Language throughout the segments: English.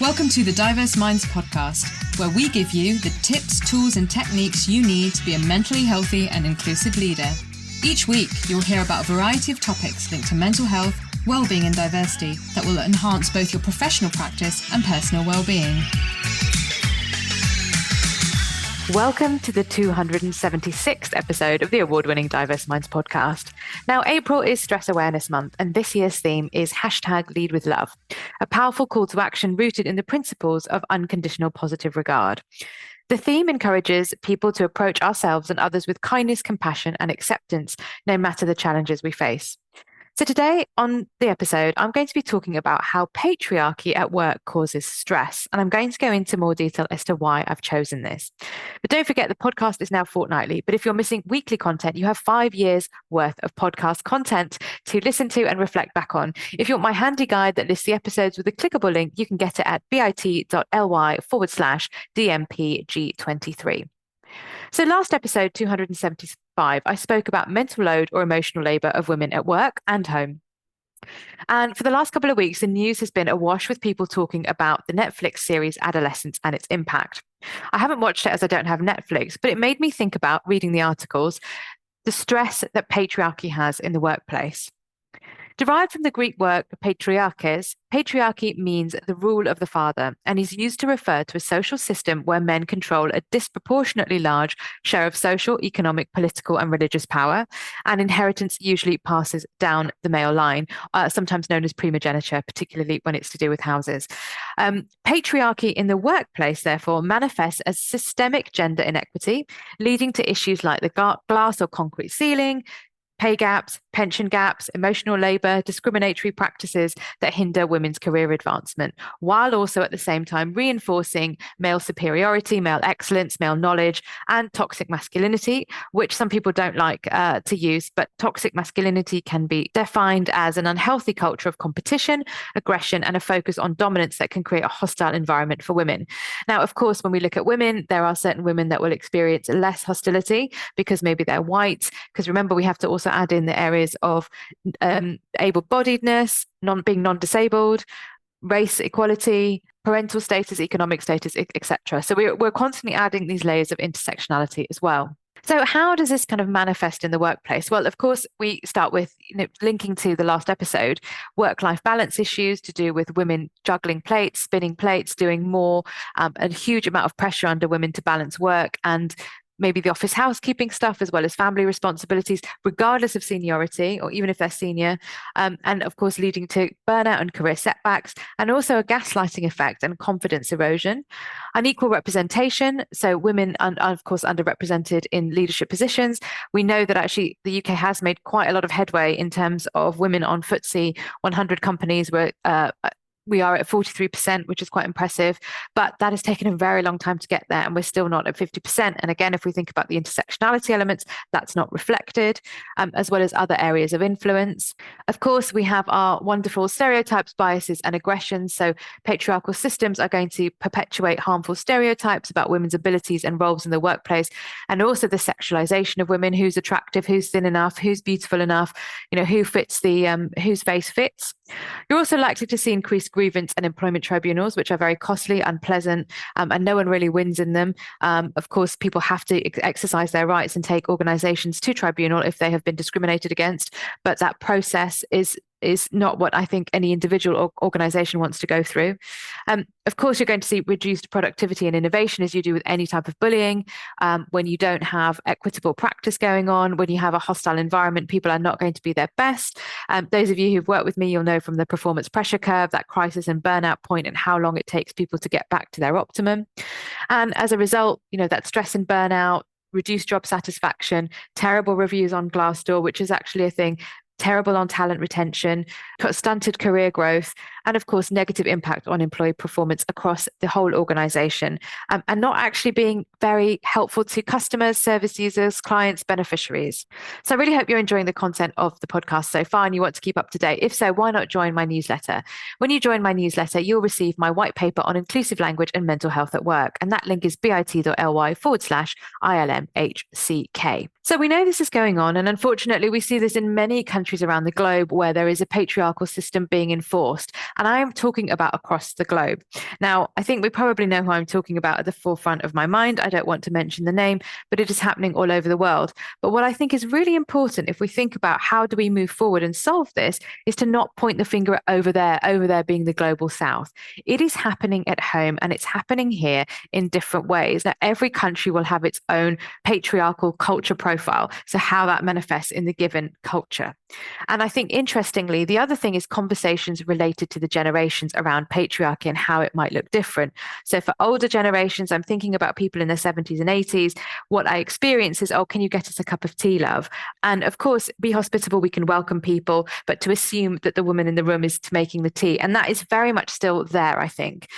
Welcome to the Diverse Minds podcast, where we give you the tips, tools, and techniques you need to be a mentally healthy and inclusive leader. Each week, you'll hear about a variety of topics linked to mental health, wellbeing, and diversity that will enhance both your professional practice and personal wellbeing. Welcome to the 276th episode of the award-winning Diverse Minds podcast. Now, April is Stress Awareness Month, and this year's theme is #LeadWithLove, a powerful call to action rooted in the principles of unconditional positive regard. The theme encourages people to approach ourselves and others with kindness, compassion, and acceptance, no matter the challenges we face. So today on the episode, I'm going to be talking about how patriarchy at work causes stress. And I'm going to go into more detail as to why I've chosen this. But don't forget, the podcast is now fortnightly. But if you're missing weekly content, you have 5 years worth of podcast content to listen to and reflect back on. If you want my handy guide that lists the episodes with a clickable link, you can get it at bit.ly/DMPG23. So last episode, 275, I spoke about mental load or emotional labour of women at work and home. And for the last couple of weeks, the news has been awash with people talking about the Netflix series Adolescence and its impact. I haven't watched it as I don't have Netflix, but it made me think about, reading the articles, the stress that patriarchy has in the workplace. Derived from the Greek word patriarches, patriarchy means the rule of the father, and is used to refer to a social system where men control a disproportionately large share of social, economic, political, and religious power, and inheritance usually passes down the male line, sometimes known as primogeniture, particularly when it's to do with houses. Patriarchy in the workplace, therefore, manifests as systemic gender inequity, leading to issues like the glass or concrete ceiling, pay gaps, pension gaps, emotional labour, discriminatory practices that hinder women's career advancement, while also at the same time reinforcing male superiority, male excellence, male knowledge, and toxic masculinity, which some people don't like to use. But toxic masculinity can be defined as an unhealthy culture of competition, aggression, and a focus on dominance that can create a hostile environment for women. Now, of course, when we look at women, there are certain women that will experience less hostility because maybe they're white, because remember, we have to also add in the areas of able-bodiedness, being non-disabled, race equality, parental status, economic status, etc. So we're constantly adding these layers of intersectionality as well. So how does this kind of manifest in the workplace? Well, of course, we start with linking to the last episode, work-life balance issues to do with women juggling plates, spinning plates, doing more, a huge amount of pressure under women to balance work and maybe the office housekeeping stuff, as well as family responsibilities, regardless of seniority, or even if they're senior, and of course leading to burnout and career setbacks, and also a gaslighting effect and confidence erosion. Unequal representation, so women are of course underrepresented in leadership positions. We know that actually the UK has made quite a lot of headway in terms of women on FTSE 100 companies where we are at 43%, which is quite impressive, but that has taken a very long time to get there, and we're still not at 50%. And again, if we think about the intersectionality elements, that's not reflected, as well as other areas of influence. Of course, we have our wonderful stereotypes, biases, and aggressions. So patriarchal systems are going to perpetuate harmful stereotypes about women's abilities and roles in the workplace, and also the sexualization of women: who's attractive, who's thin enough, who's beautiful enough, who fits the whose face fits. You're also likely to see increased grievance and employment tribunals, which are very costly, unpleasant, and no one really wins in them. Of course, people have to exercise their rights and take organizations to tribunal if they have been discriminated against, but that process is not what I think any individual or organization wants to go through. Of course, you're going to see reduced productivity and innovation, as you do with any type of bullying. When you don't have equitable practice going on, when you have a hostile environment, people are not going to be their best. Those of you who've worked with me, you'll know from the performance pressure curve, that crisis and burnout point, and how long it takes people to get back to their optimum. And as a result, that stress and burnout, reduced job satisfaction, terrible reviews on Glassdoor, which is actually a thing, terrible on talent retention, stunted career growth, and of course, negative impact on employee performance across the whole organization, and not actually being very helpful to customers, service users, clients, beneficiaries. So I really hope you're enjoying the content of the podcast so far and you want to keep up to date. If so, why not join my newsletter? When you join my newsletter, you'll receive my white paper on inclusive language and mental health at work. And that link is bit.ly/ILMHCK. So we know this is going on, and unfortunately we see this in many countries countries around the globe where there is a patriarchal system being enforced. And I am talking about across the globe. Now, I think we probably know who I'm talking about at the forefront of my mind. I don't want to mention the name, but it is happening all over the world. But what I think is really important, if we think about how do we move forward and solve this, is to not point the finger over there being the global south. It is happening at home, and it's happening here in different ways. Now, every country will have its own patriarchal culture profile, so how that manifests in the given culture. And I think, interestingly, the other thing is conversations related to the generations around patriarchy and how it might look different. So for older generations, I'm thinking about people in their 70s and 80s. What I experience is, oh, can you get us a cup of tea, love? And of course, be hospitable, we can welcome people, but to assume that the woman in the room is making the tea. And that is very much still there, I think.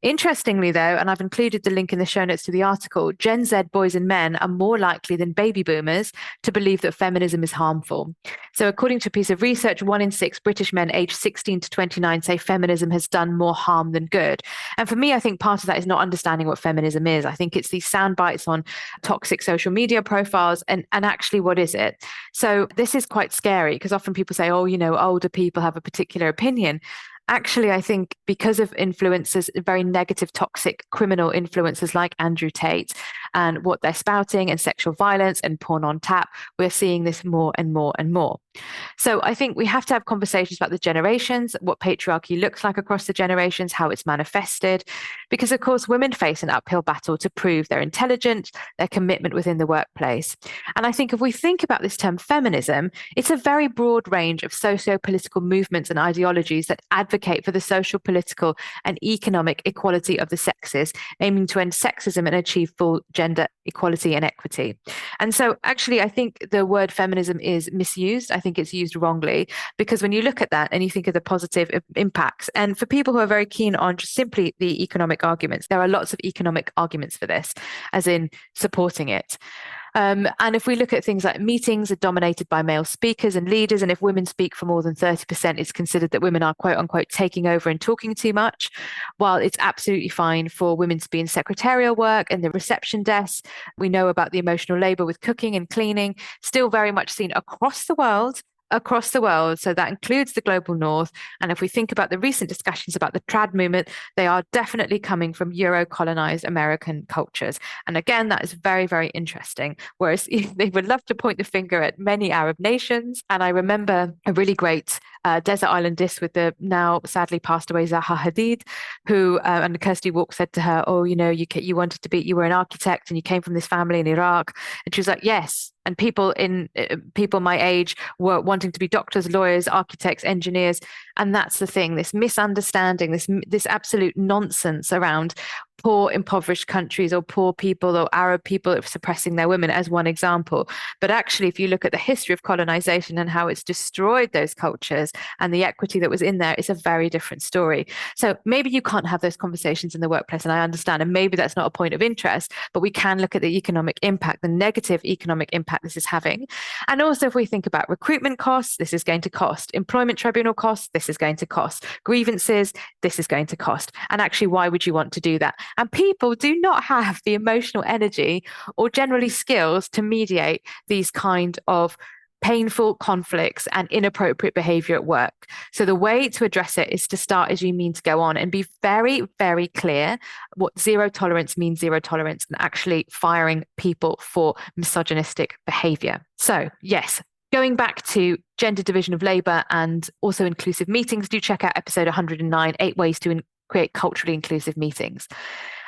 Interestingly, though, and I've included the link in the show notes to the article, Gen Z boys and men are more likely than baby boomers to believe that feminism is harmful. So according to a piece of research, 1 in 6 British men aged 16 to 29 say feminism has done more harm than good. And for me, I think part of that is not understanding what feminism is. I think it's these sound bites on toxic social media profiles, and actually, what is it? So this is quite scary, because often people say, oh, older people have a particular opinion. Actually, I think because of influencers, very negative, toxic, criminal influencers like Andrew Tate and what they're spouting, and sexual violence and porn on tap, we're seeing this more and more and more. So I think we have to have conversations about the generations, what patriarchy looks like across the generations, how it's manifested, because of course women face an uphill battle to prove their intelligence, their commitment within the workplace. And I think if we think about this term feminism, it's a very broad range of socio-political movements and ideologies that advocate for the social, political, and economic equality of the sexes, aiming to end sexism and achieve full gender equality and equity. And so actually, I think the word feminism is misused. I think it's used wrongly, because when you look at that and you think of the positive impacts, and for people who are very keen on just simply the economic arguments, there are lots of economic arguments for this, as in supporting it. And if we look at things like meetings are dominated by male speakers and leaders, and if women speak for more than 30%, it's considered that women are quote unquote taking over and talking too much, while it's absolutely fine for women to be in secretarial work and the reception desk. We know about the emotional labor with cooking and cleaning, still very much seen across the world. So that includes the global north. And if we think about the recent discussions about the trad movement, they are definitely coming from Euro-colonized American cultures. And again, that is very, very interesting. Whereas they would love to point the finger at many Arab nations. And I remember a really great desert island dish with the now sadly passed away Zaha Hadid, who and Kirsty Walk said to her, oh, you wanted to be, you were an architect and you came from this family in Iraq. And she was like, yes. And people my age were wanting to be doctors, lawyers, architects, engineers. And that's the thing, this misunderstanding, this absolute nonsense around poor, impoverished countries or poor people or Arab people suppressing their women as one example. But actually, if you look at the history of colonization and how it's destroyed those cultures and the equity that was in there, it's a very different story. So maybe you can't have those conversations in the workplace, and I understand, and maybe that's not a point of interest, but we can look at the economic impact, the negative economic impact this is having. And also, if we think about recruitment costs, this is going to cost. Employment tribunal costs, this is going to cost. Grievances, this is going to cost. And actually, why would you want to do that? And people do not have the emotional energy or generally skills to mediate these kind of painful conflicts and inappropriate behavior at work. So the way to address it is to start as you mean to go on and be very, very clear what zero tolerance means, zero tolerance, and actually firing people for misogynistic behavior. So yes, going back to gender division of labor and also inclusive meetings, do check out episode 109, 8 ways to create culturally inclusive meetings.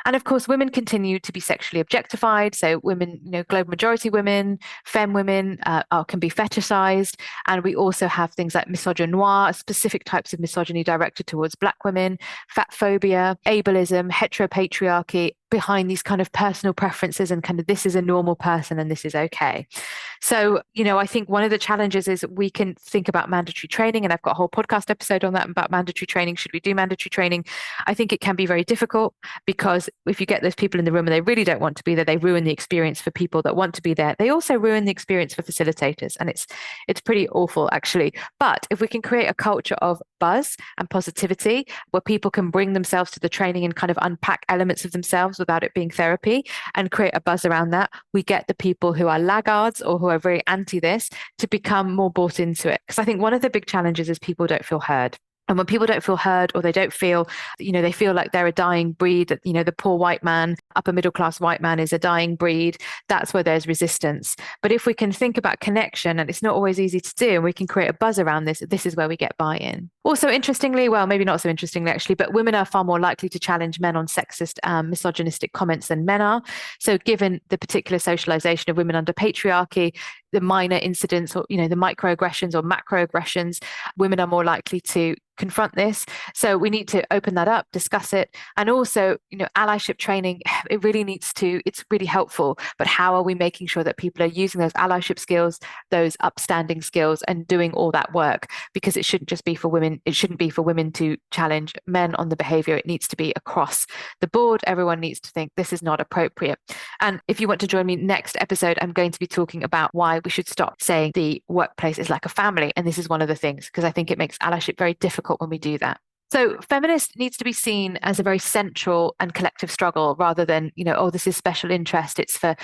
And of course, women continue to be sexually objectified. So women, global majority women, femme women can be fetishized. And we also have things like misogynoir, specific types of misogyny directed towards Black women, fat phobia, ableism, heteropatriarchy, behind these kind of personal preferences and kind of this is a normal person and this is okay. So, I think one of the challenges is we can think about mandatory training, and I've got a whole podcast episode on that about mandatory training. Should we do mandatory training? I think it can be very difficult because if you get those people in the room and they really don't want to be there, they ruin the experience for people that want to be there. They also ruin the experience for facilitators, and it's pretty awful actually. But if we can create a culture of buzz and positivity, where people can bring themselves to the training and kind of unpack elements of themselves without it being therapy and create a buzz around that, we get the people who are laggards or who are very anti this to become more bought into it. Because I think one of the big challenges is people don't feel heard. And when people don't feel heard, or they don't feel, they feel like they're a dying breed, that, the poor white man, upper middle class white man is a dying breed, that's where there's resistance. But if we can think about connection, and it's not always easy to do, and we can create a buzz around this, this is where we get buy-in. Also, interestingly, well, maybe not so interestingly actually, but women are far more likely to challenge men on sexist, misogynistic comments than men are. So given the particular socialization of women under patriarchy, the minor incidents or, the microaggressions or macroaggressions, women are more likely to confront this. So we need to open that up, discuss it. And also, allyship training, it's really helpful. But how are we making sure that people are using those allyship skills, those upstanding skills, and doing all that work? Because it shouldn't just be for women. It shouldn't be for women to challenge men on the behavior. It needs to be across the board. Everyone needs to think this is not appropriate. And if you want to join me next episode, I'm going to be talking about why we should stop saying the workplace is like a family. And this is one of the things, because I think it makes allyship very difficult when we do that. So feminist needs to be seen as a very central and collective struggle rather than, this is special interest. It's for,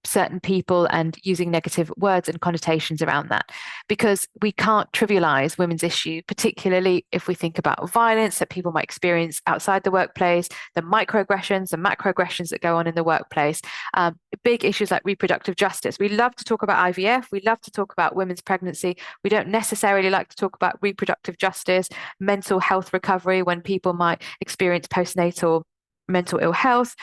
certain people, and using negative words and connotations around that, because we can't trivialize women's issue, particularly if we think about violence that people might experience outside the workplace, the microaggressions and macroaggressions that go on in the workplace, big issues like reproductive justice. We love to talk about IVF. We love to talk about women's pregnancy. We don't necessarily like to talk about reproductive justice, mental health recovery when people might experience postnatal mental ill health,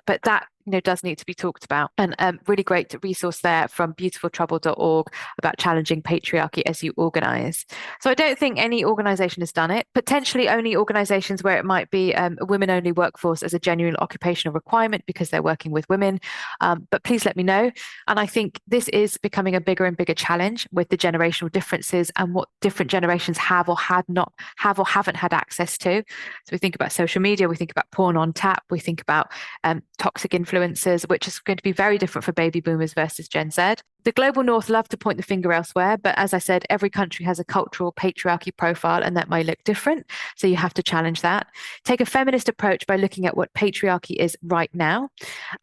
but that does need to be talked about. And really great resource there from beautifultrouble.org about challenging patriarchy as you organize. So I don't think any organization has done it. Potentially only organizations where it might be a women-only workforce as a genuine occupational requirement because they're working with women. But please let me know. And I think this is becoming a bigger and bigger challenge with the generational differences and what different generations have or haven't had access to. So we think about social media, we think about porn on tap, we think about toxic influencers, which is going to be very different for baby boomers versus Gen Z. The global north love to point the finger elsewhere, but as I said, every country has a cultural patriarchy profile, and that may look different. So you have to challenge that. Take a feminist approach by looking at what patriarchy is right now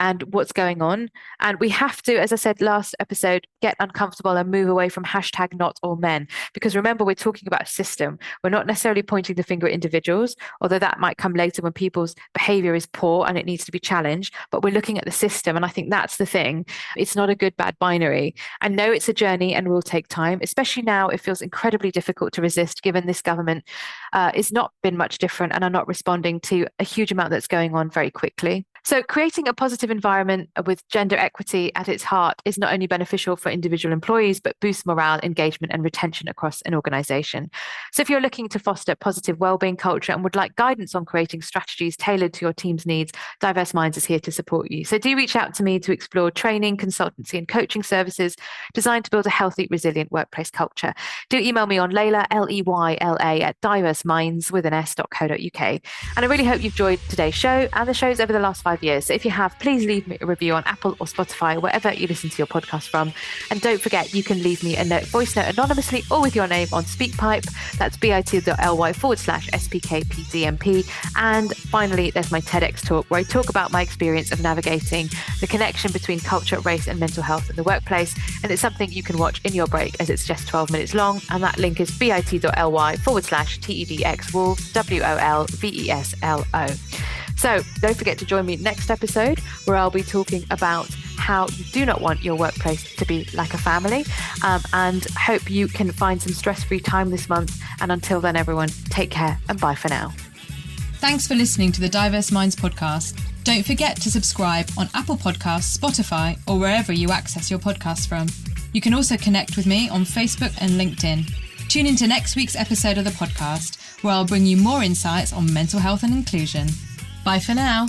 and what's going on. And we have to, as I said last episode, get uncomfortable and move away from hashtag not all men. Because remember, we're talking about a system. We're not necessarily pointing the finger at individuals, although that might come later when people's behavior is poor and it needs to be challenged. But we're looking at the system. And I think that's the thing. It's not a good, bad binary. I know it's a journey and will take time, especially now. It feels incredibly difficult to resist given this government is not been much different and are not responding to a huge amount that's going on very quickly. So creating a positive environment with gender equity at its heart is not only beneficial for individual employees, but boosts morale, engagement, and retention across an organization. So if you're looking to foster positive wellbeing culture and would like guidance on creating strategies tailored to your team's needs, Diverse Minds is here to support you. So do reach out to me to explore training, consultancy, and coaching services designed to build a healthy, resilient workplace culture. Do email me on Layla, Leyla, at diverseminds.co.uk. And I really hope you've enjoyed today's show and the shows over the last 5 years. So if you have, please leave me a review on Apple or Spotify, wherever you listen to your podcast from. And don't forget, you can leave me a voice note anonymously or with your name on SpeakPipe. That's bit.ly/SPKPDMP. And finally, there's my TEDx talk where I talk about my experience of navigating the connection between culture, race, and mental health in the workplace. And it's something you can watch in your break as it's just 12 minutes long. And that link is bit.ly/TEDxWolves, WOLVESLO. So don't forget to join me next episode where I'll be talking about how you do not want your workplace to be like a family, and hope you can find some stress-free time this month. And until then, everyone, take care and bye for now. Thanks for listening to the Diverse Minds podcast. Don't forget to subscribe on Apple Podcasts, Spotify, or wherever you access your podcasts from. You can also connect with me on Facebook and LinkedIn. Tune into next week's episode of the podcast where I'll bring you more insights on mental health and inclusion. Bye for now.